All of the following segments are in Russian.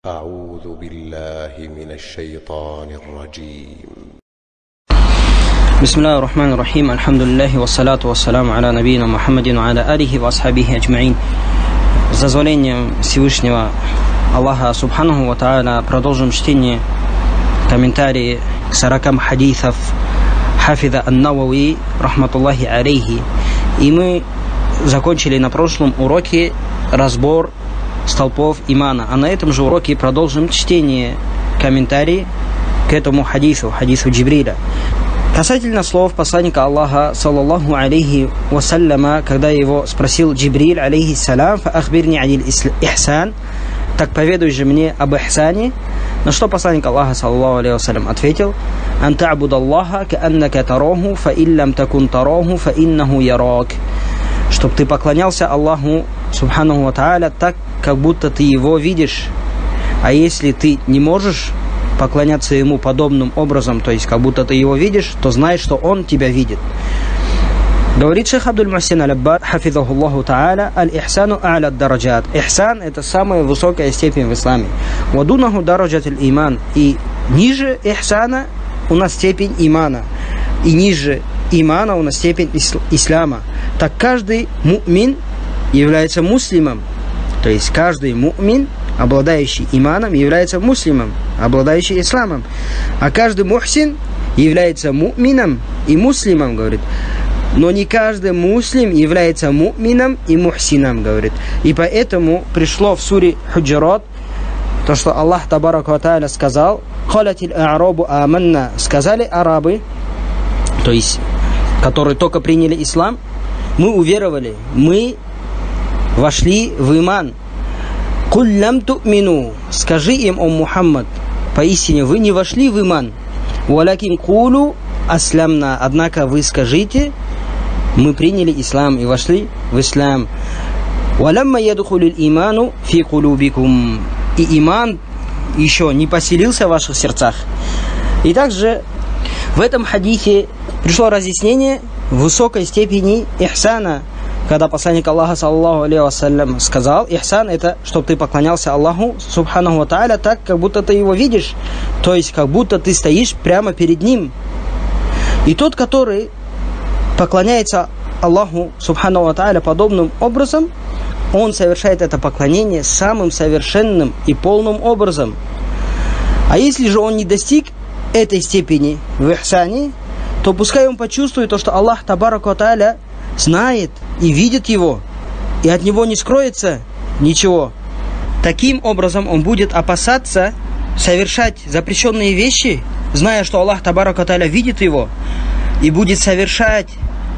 أعوذ بالله من الشيطان الرجيم. بسم الله الرحمن الرحيم. الحمد لله والصلاة والسلام على نبينا محمد وعلى آله وأصحابه أجمعين. С дозволением Всевышнего Аллаха Субханаху ва Тааля продолжим чтение комментарии к 40 хадисов Хафиза ан-Навави рахматуллахи алейхи. И мы закончили на прошлом уроке разбор столпов имана. А на этом же уроке продолжим чтение комментарий к этому хадису Джибриля. Касательно слов посланника Аллаха, саллаллаху алейхи вассаляма, когда его спросил Джибриль, алейхиссалям, «Фаахбирни анил ихсан», так поведай же мне об ихсане, на что посланник Аллаха, саллаллаху алейхи вассалям, ответил: «Ан та'будаллаха кааннака тараху, фа иллям такун тараху, фа иннаху ярак». Чтоб ты поклонялся Аллаху, субханаху ва тааля, так, как будто ты его видишь. А если ты не можешь поклоняться ему подобным образом, то есть как будто ты его видишь, то знай, что он тебя видит. Говорит шейх Абдуль-Мухсин аль-Аббад, хафизахуллаху тааля, аль-ихсану а'ля ад-дараджат. Ихсан — это самая высокая степень в исламе. Вадунаху дараджат аль-иман. И ниже ихсана у нас степень имана. И ниже имана у нас степень исляма. Так каждый му'мин является муслимом. То есть каждый му'мин, обладающий иманом, является муслимом, обладающий исламом. А каждый мухсин является му'мином и муслимом, говорит. Но не каждый муслим является му'мином и мухсином, говорит. И поэтому пришло в суре Худжурат то, что Аллах табарака ва тааля сказал: «Халатил а'рабу аманна», сказали арабы, то есть которые только приняли ислам, мы уверовали, мы вошли в иман. «Куль лям ту'мину», скажи им, о Мухаммад, поистине вы не вошли в иман. «Валякин кулу аслямна», однако вы скажите, мы приняли ислам и вошли в ислам. «Валямма ядхулил иману фи кулубикум», и иман еще не поселился в ваших сердцах. И также в этом хадисе пришло разъяснение высокой степени ихсана, когда посланник Аллаха, саллаллаху алейхи вассалям, сказал: ихсан — это чтобы ты поклонялся Аллаху, субханаху ва тааля, так, как будто ты его видишь, то есть как будто ты стоишь прямо перед ним. И тот, который поклоняется Аллаху, субханаху ва тааля, подобным образом, он совершает это поклонение самым совершенным и полным образом. А если же он не достиг этой степени в ихсане, то пускай он почувствует то, что Аллах табарака ва тааля знает и видит его, и от него не скроется ничего. Таким образом он будет опасаться совершать запрещенные вещи, зная, что Аллах табарака ва тааля видит его, и будет совершать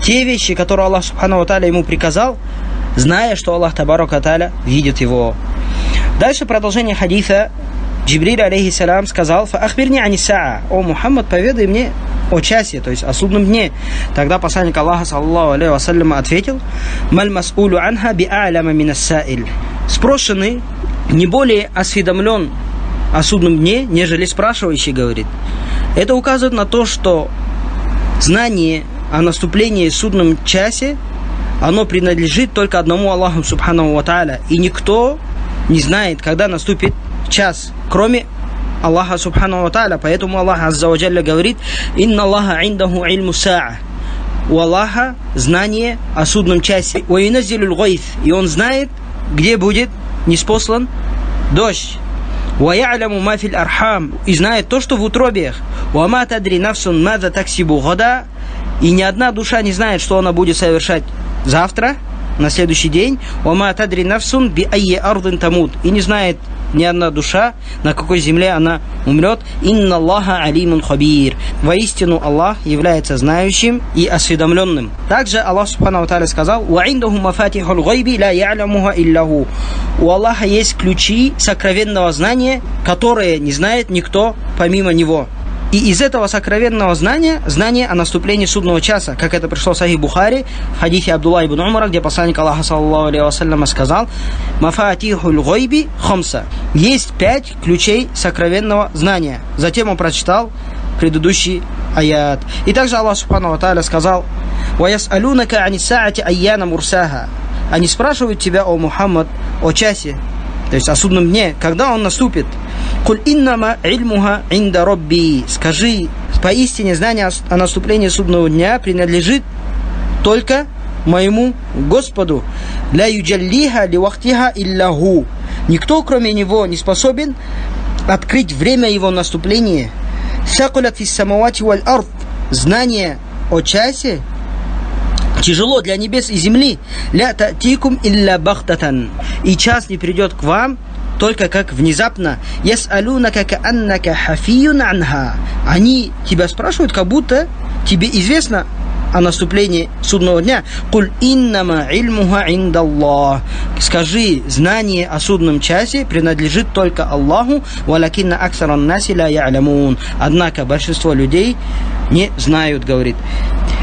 те вещи, которые Аллах субхану ва тааля ему приказал, зная, что Аллах табарака ва тааля видит его. Дальше продолжение хадиса. Джибриль алейхиссалям сказал: «Фаахбирни ани саа», о Мухаммад, поведай мне о часе, то есть о судном дне. Тогда посланник Аллаха, саллаллаху алейхи вассалям, ответил: «Маль мас'улу анха би'а'ляма минас са'иль». Спрошенный не более осведомлен о судном дне, нежели спрашивающий, говорит. Это указывает на то, что знание о наступлении в судном часе, оно принадлежит только одному Аллаху субханаху ва тааля, и никто не знает, когда наступит час, кроме Аллаха субхану ва тааля. Поэтому Аллах азза ва джалля говорит: «Инна Аллаха индаху ильму саа». У Аллаха знание о судном часе. «Ва юназзилюл гайф», и он знает, где будет ниспослан дождь. «Ва я'ляму ма фил архам», и знает то, что в утробиях. «Ва ма тадри нафсун маза таксибу гада», и ни одна душа не знает, что она будет совершать завтра, на следующий день. «Ва ма тадри нафсун би айи ардин тамут», и не знает ни одна душа, на какой земле она умрет. «Инна Аллаха алимун хабир», воистину Аллах является знающим и осведомленным. Также Аллах субхану ва тааля сказал: «Ва индаху мафатихул гайби ла я'лямуха иллаху». У Аллаха есть ключи сокровенного знания, которые не знает никто помимо него. И из этого сокровенного знания, знание о наступлении судного часа, как это пришло в Сахих Бухари, в хадисе Абдулла ибн Умара, где посланник Аллаха, саллаллаху алейхи вассалям, сказал: «Мафатихуль гайби хамса». Есть 5 ключей сокровенного знания. Затем он прочитал предыдущий аят. И также Аллах субхану ва тааля сказал: «Ва яс'алунака ани саати айяна мурсаха». Они спрашивают тебя, о Мухаммад, о часе, то есть о судном дне, когда он наступит. «Куль иннама ильмуха инда робби». Скажи, поистине знание о наступлении судного дня принадлежит только моему Господу. «Ля юджаллиха ли вахтиха илляху». Никто, кроме него, не способен открыть время его наступления. «Сакулят фис самавати валь ард». Знание о часе тяжело для небес и земли. «Ля татикум илля бахтатан». И час не придет к вам только как внезапно. «Яс'алунака кааннака хафиюн анха». Они тебя спрашивают, как будто тебе известно о наступлении судного дня. «Куль иннама ильмуха индаллах». Скажи, знание о судном часе принадлежит только Аллаху. «Валакинна аксаран наси ла я'лямун». Однако большинство людей не знают, говорит.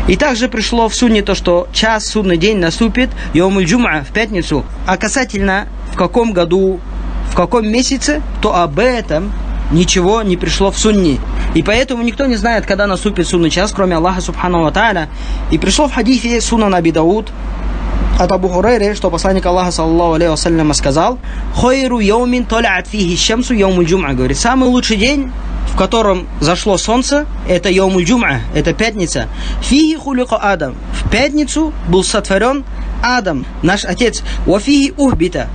И также пришло в сунне то, что час, судный день наступит йомуль джум'а, в пятницу. А касательно в каком году, в каком месяце, то об этом ничего не пришло в сунне. И поэтому никто не знает, когда наступит судный час, кроме Аллаха субхану ва тааля. И пришло в хадисе сунан Аби Дауд от Абу Хурайры, что посланник Аллаха саллаллаху алейхи вассалям сказал: «Хойру йомин толят фихи щамсу йомуль джум'а». Говорит, самый лучший день, в котором зашло солнце, это йомуль джум'а, это пятница. Фихи хулика Адам. В пятницу был сотворен Адам, наш отец. Вафихи ухбита.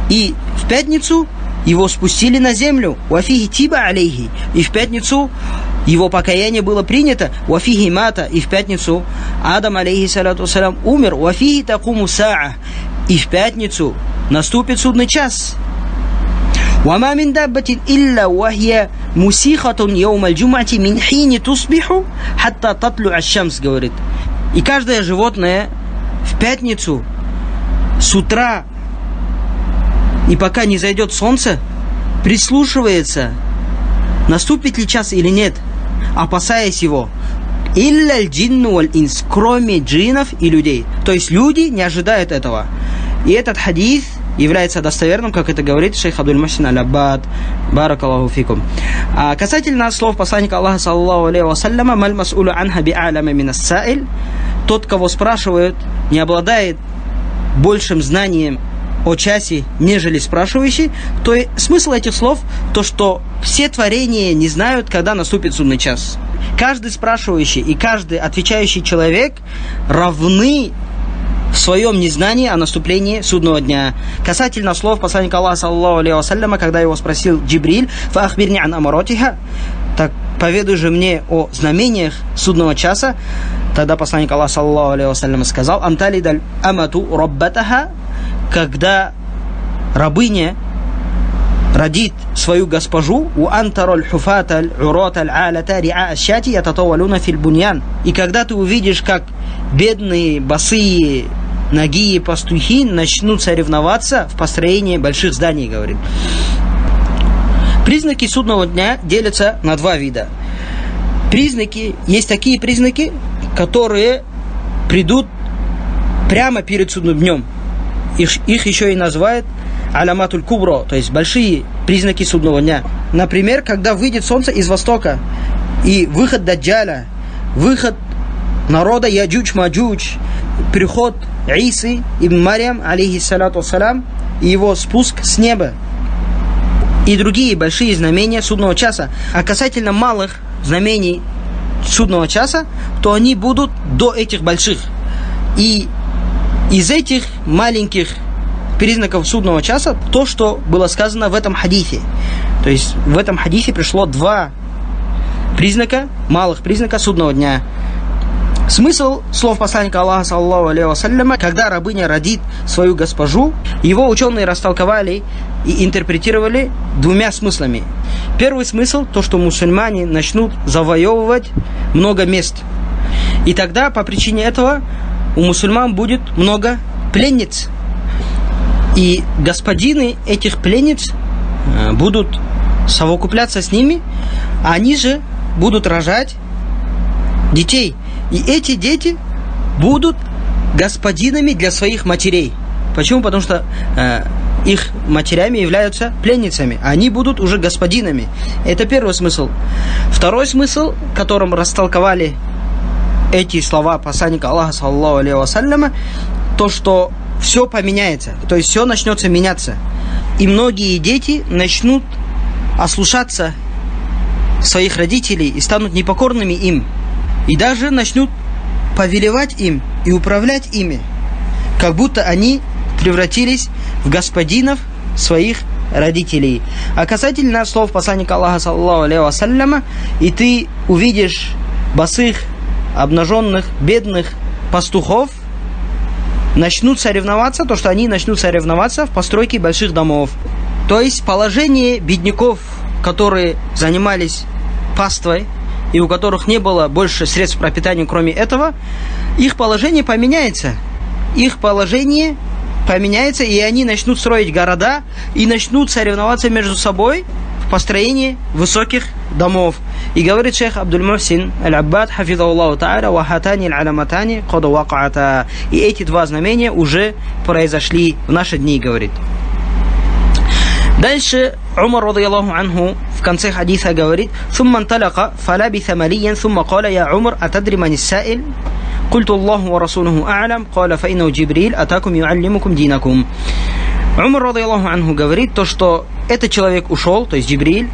И в пятницу его спустили на землю. Вафихи тиба алейхи. И в пятницу его покаяние было принято. Вафихи мата. И в пятницу Адам алейхиссалату вассалям умер. Вафихи такуму саа. И в пятницу наступит судный час. وما من دابة إلا وهي مسيخة يوم الجمعة من حين تصبح حتى تطلع الشمس, говорит. И каждое животное в пятницу с утра и пока не зайдет солнце, прислушивается, наступит ли час или нет, опасаясь его. «Илля джинну валь инс», кроме джиннов и людей. То есть люди не ожидают этого. И этот хадис является достоверным, как это говорит шейх Абдуль-Мухсин Аль-Аббад, баракаллаху фикум. А касательно слов посланника Аллаха саллаллаху алейхи вассаляма: «Маль мас'улу анха би'аляма мин ас-саиль». Тот, кого спрашивают, не обладает большим знанием о часе, нежели спрашивающий. То есть смысл этих слов то, что все творения не знают, когда наступит судный час. Каждый спрашивающий и каждый отвечающий человек равны в своем незнании о наступлении судного дня. Касательно слов посланника Аллаха саллаллаху алейхи вассаляма, когда его спросил Джибриль: «Фаахбирни ан амаротиха», так поведай же мне о знамениях судного часа. Тогда посланник Аллаха саллаллаху алейхи вассаляма сказал: «Анталидаль амату роббатаха», когда рабыня родит свою госпожу, у антароль хуфаталь уроталь алата риа ашати ятатавалуна фил буньян. И когда ты увидишь, как бедные, босые, нагие пастухи начнут соревноваться в построении больших зданий, говорит. Признаки судного дня делятся на два вида. Есть такие признаки, которые придут прямо перед судным днем. Их еще и называют аляматуль кубро, то есть большие признаки судного дня. Например, когда выйдет солнце из востока, и выход Даджаля, выход народа Яджудж-Маджудж, приход Исы ибн Марьям, алейхиссалату вассалям, и его спуск с неба, и другие большие знамения судного часа. А касательно малых знамений судного часа, то они будут до этих больших. И из этих маленьких признаков судного часа то, что было сказано в этом хадисе. То есть в этом хадисе пришло два признака, малых признака судного дня. Смысл слов посланника Аллаха саллаллаху алейхи вассаляма: когда рабыня родит свою госпожу, его ученые растолковали и интерпретировали двумя смыслами. Первый смысл то, что мусульмане начнут завоевывать много мест. И тогда по причине этого у мусульман будет много пленниц. И господины этих пленниц будут совокупляться с ними, а они же будут рожать детей. И эти дети будут господинами для своих матерей. Почему? Потому что их матерями являются пленницами. Они будут уже господинами. Это первый смысл. Второй смысл, которым растолковали эти слова посланника Аллаха саллаллаху алейхи вассаляма, то, что все поменяется, то есть все начнется меняться. и многие дети начнут ослушаться своих родителей и станут непокорными им, и даже начнут повелевать им и управлять ими, как будто они превратились в господинов своих родителей. А касательно слов посланника Аллаха, саллаллаху алейхи вассаляма, и ты увидишь босых, обнаженных, бедных пастухов, начнут соревноваться, то что они начнут соревноваться в постройке больших домов. То есть положение бедняков, которые занимались паствой и у которых не было больше средств пропитания, кроме этого, их положение поменяется. Их положение поменяется, и они начнут строить города и начнут соревноваться между собой в построении высоких домов. И говорит шейх Абдуль-Мухсин Аль-Аббад, хафизахуллаху та'аля, ва хатани аль-аламатани кад вакаата. И эти два знамения уже произошли в наши дни, говорит. Дальше Умар, радiyallahu анху, в конце хадиса говорит: ثم انطلق فلبث مليا ثم قال يا عمر أتدري من السائل قلت الله ورسوله أعلم قال فإنه جبريل أتاكم يعلمكم دينكم. Умар, радiyallahu анху, говорит то, что этот человек ушел, то есть Джибриль,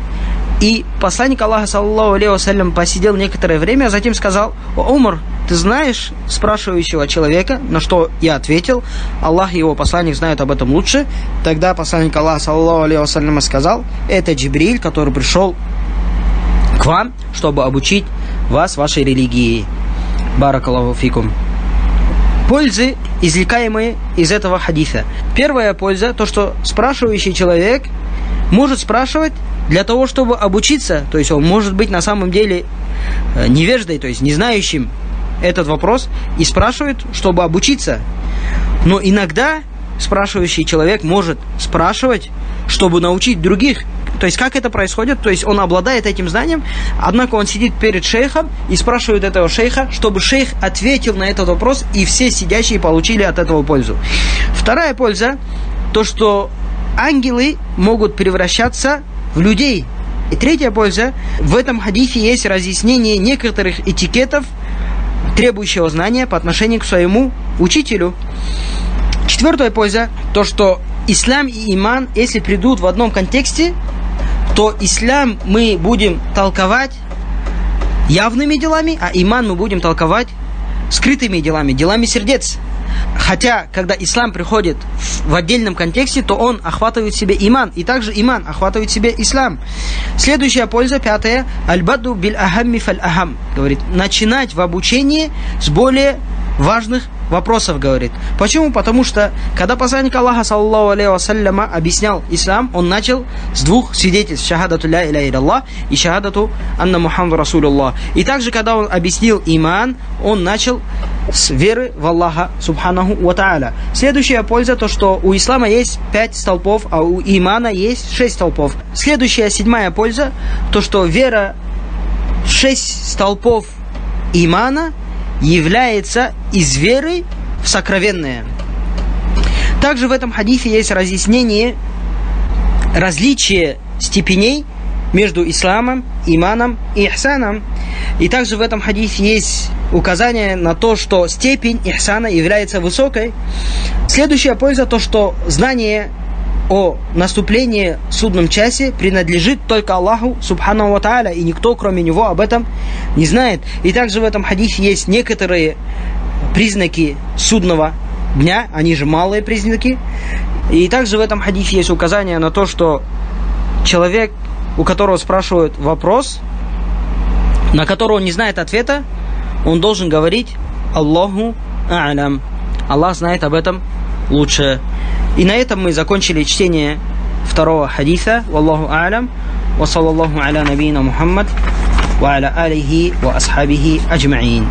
и посланник Аллаха, саллаллаху алейхи вассалям, посидел некоторое время, а затем сказал: «О, Умар, ты знаешь спрашивающего человека?» На что я ответил: Аллах и его посланник знают об этом лучше. Тогда посланник Аллаха, саллаллаху алейхи вассалям, сказал: это Джибриль, который пришел к вам, чтобы обучить вас вашей религии. Баракаллаху фикум. Пользы, извлекаемые из этого хадиса. Первая польза, то что спрашивающий человек может спрашивать для того, чтобы обучиться, то есть он может быть на самом деле невеждой, то есть не знающим этот вопрос, и спрашивает, чтобы обучиться. Но иногда спрашивающий человек может спрашивать, чтобы научить других. То есть как это происходит? То есть он обладает этим знанием, однако он сидит перед шейхом и спрашивает этого шейха, чтобы шейх ответил на этот вопрос, и все сидящие получили от этого пользу. Вторая польза, то что ангелы могут превращаться в людей. И третья польза, в этом хадисе есть разъяснение некоторых этикетов, требующего знания по отношению к своему учителю. Четвертая польза, то что ислам и иман, если придут в одном контексте, то ислам мы будем толковать явными делами, а иман мы будем толковать скрытыми делами, делами сердец. Хотя, когда ислам приходит в отдельном контексте, то он охватывает в себе иман, и также иман охватывает в себе ислам. Следующая польза, пятая, аль-баду биль-ахамми фаль-ахам, говорит, начинать в обучении с более важных вопросов, говорит. Почему? Потому что, когда посланник Аллаха, саллаллаху алейхи вассаляма, объяснял ислам, он начал с двух свидетельств: шахадату ля иляха илlallah и шахадату анна Мухаммад расулуллах. И также, когда он объяснил иман, он начал с веры в Аллаха субханаху ва та'аля. Следующая польза, то что у ислама есть 5 столпов, а у имана есть 6 столпов. Следующая, седьмая польза, то что вера в 6 столпов имана является из веры в сокровенное. Также в этом хадисе есть разъяснение различия степеней между исламом, иманом и ихсаном. И также в этом хадисе есть указание на то, что степень ихсана является высокой. Следующая польза, то что знание о наступлении в судном часе принадлежит только Аллаху субхану ва та'аля, и никто кроме него об этом не знает. И также в этом хадисе есть некоторые признаки судного дня, они же малые признаки. И также в этом хадисе есть указание на то, что человек, у которого спрашивают вопрос, на который он не знает ответа, он должен говорить: Аллаху а'лям, Аллах знает об этом лучше. И на этом мы закончили чтение второго хадиса. Валлаху а'лям. Ва саллаллаху аля набийна Мухаммад ва аля алихи ва асхабихи аджмаин.